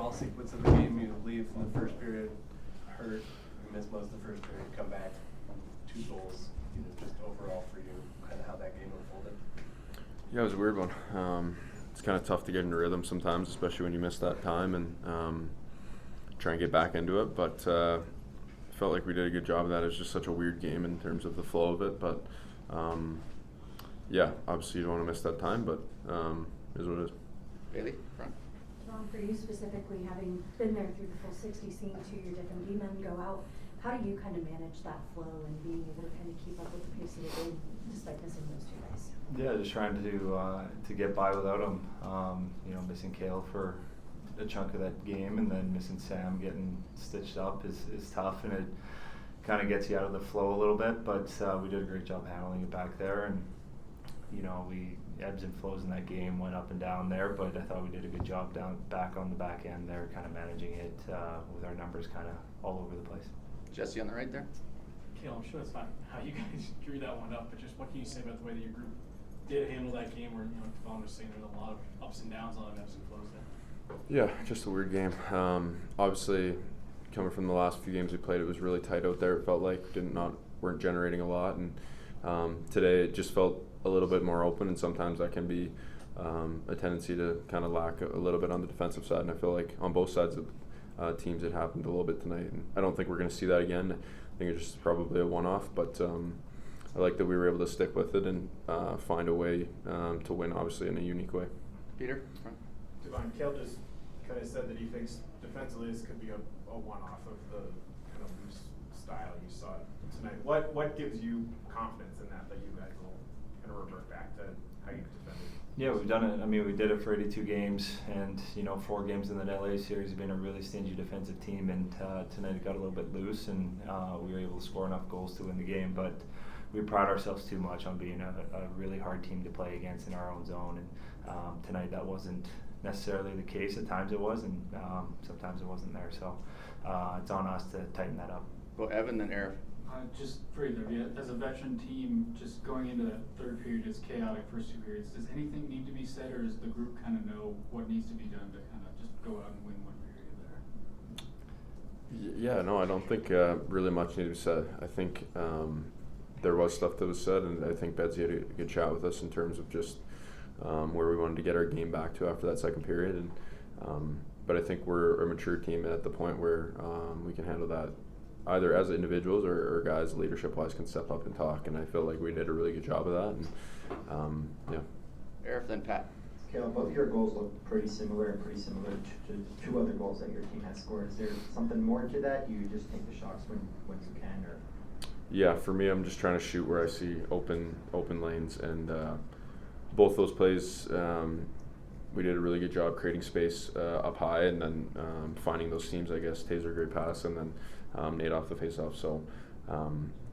overall sequence of the game? You leave in the first period hurt, you miss most of the first period, come back, 2 goals. Just overall for you, kind of how that game unfolded. Yeah, it was a weird one. It's kind of tough to get into rhythm sometimes, especially when you miss that time and try and get back into it. But felt like we did a good job of that. It was just such a weird game in terms of the flow of it. But yeah, obviously you don't want to miss that time, but it is what it is. Bailey, front. John, for you specifically, having been there through the full 60, seeing 2 of your different D-men go out, how do you kind of manage that flow and being able to kind of keep up with the pace of the game despite missing those 2 guys? Yeah, just trying to get by without him. Missing Cale for a chunk of that game, and then missing Sam getting stitched up is tough, and it kind of gets you out of the flow a little bit. But we did a great job handling it back there, and we ebbs and flows in that game, went up and down there. But I thought we did a good job back on the back end there, kind of managing it with our numbers kind of all over the place. Jesse on the right there. Cale, I'm sure that's not how you guys drew that one up, but just what can you say about the way that your group did handle that game where, Devon was saying there's a lot of ups and downs, a lot of ebbs and flows there? Yeah, just a weird game. Obviously, coming from the last few games we played, it was really tight out there. It felt like weren't generating a lot, and today it just felt a little bit more open, and sometimes that can be a tendency to kind of lack a little bit on the defensive side. And I feel like on both sides of teams it happened a little bit tonight, and I don't think we're going to see that again. I think it's just probably a one-off, but I like that we were able to stick with it and find a way to win, obviously in a unique way. Peter, front. Devon, Cale just kind of said that he thinks defensively this could be a one-off of the kind of loose style you saw tonight. What gives you confidence in that you guys will kind of revert back to how you defended? Yeah, we've done it. I mean, we did it for 82 games, and 4 games in the LA series have been a really stingy defensive team, and tonight it got a little bit loose, and we were able to score enough goals to win the game. But we pride ourselves too much on being a really hard team to play against in our own zone, and tonight that wasn't necessarily the case. At times it was, and sometimes it wasn't there. So it's on us to tighten that up. Well, Evan, then Eric. Just for either of you, as a veteran team, just going into that third period, it's chaotic first 2 periods. Does anything need to be said, or does the group kind of know what needs to be done to kind of just go out and win one period there? Yeah, no, I don't think really much needed to be said. I think there was stuff that was said, and I think Betsy had a good chat with us in terms of just where we wanted to get our game back to after that second period. And but I think we're a mature team at the point where we can handle that either as individuals or guys leadership-wise can step up and talk, and I feel like we did a really good job of that. And yeah. Eric, then Pat. Cale, both of your goals look pretty similar to 2 other goals that your team has scored. Is there something more to that? You just take the shots when you can, or? Yeah, for me, I'm just trying to shoot where I see open lanes, and both those plays, we did a really good job creating space up high, and then finding those seams. I guess Taser great pass, and then Nate off the faceoff. So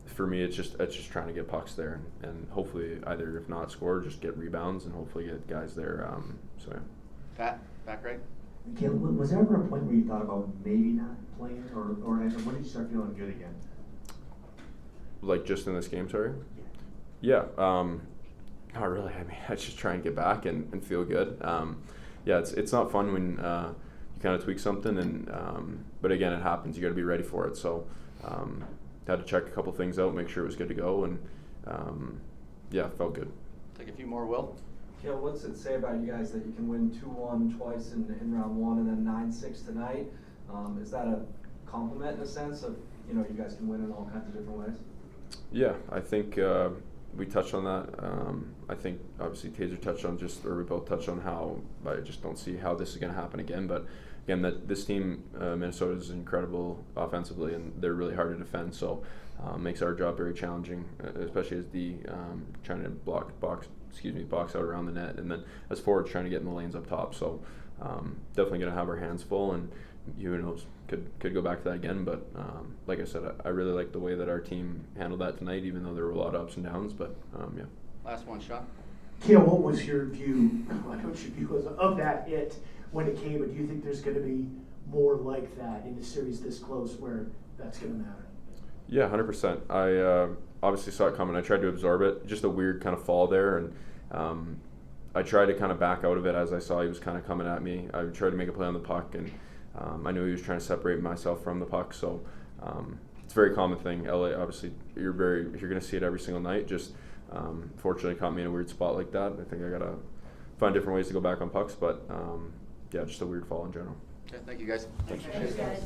for me, it's just trying to get pucks there, and hopefully either if not score, just get rebounds, and hopefully get guys there. So yeah. Pat, back right. Cale, was there ever a point where you thought about maybe not playing, or when did you start feeling good again? Like just in this game, sorry? Yeah. Not really. I mean, I just try and get back and feel good. Yeah, it's not fun when you kind of tweak something, and but again, it happens. You got to be ready for it. So had to check a couple things out, make sure it was good to go, and yeah, felt good. Take a few more, Will. Cale, what's it say about you guys that you can win 2-1 twice in round 1 and then 9-6 tonight? Is that a compliment in a sense of you guys can win in all kinds of different ways? Yeah, I think we touched on that. I think obviously Taser touched on we both touched on how I just don't see how this is going to happen again. But again, this team, Minnesota, is incredible offensively, and they're really hard to defend. So makes our job very challenging, especially as trying to box out around the net, and then as forwards trying to get in the lanes up top. So definitely going to have our hands full, and who knows, could go back to that again. But like I said, I really like the way that our team handled that tonight, even though there were a lot of ups and downs. But yeah. Last one, Sean. Cale, what was your view? What your view was of that hit when it came? And do you think there's going to be more like that in a series this close where that's going to matter? Yeah, 100%. I obviously saw it coming. I tried to absorb it. Just a weird kind of fall there, and I tried to kind of back out of it as I saw he was kind of coming at me. I tried to make a play on the puck, and I knew he was trying to separate myself from the puck, so it's a very common thing. LA, obviously, you're going to see it every single night. Just fortunately, caught me in a weird spot like that. I think I got to find different ways to go back on pucks, but yeah, just a weird fall in general. Okay, thank you guys. Thanks. Thanks, guys.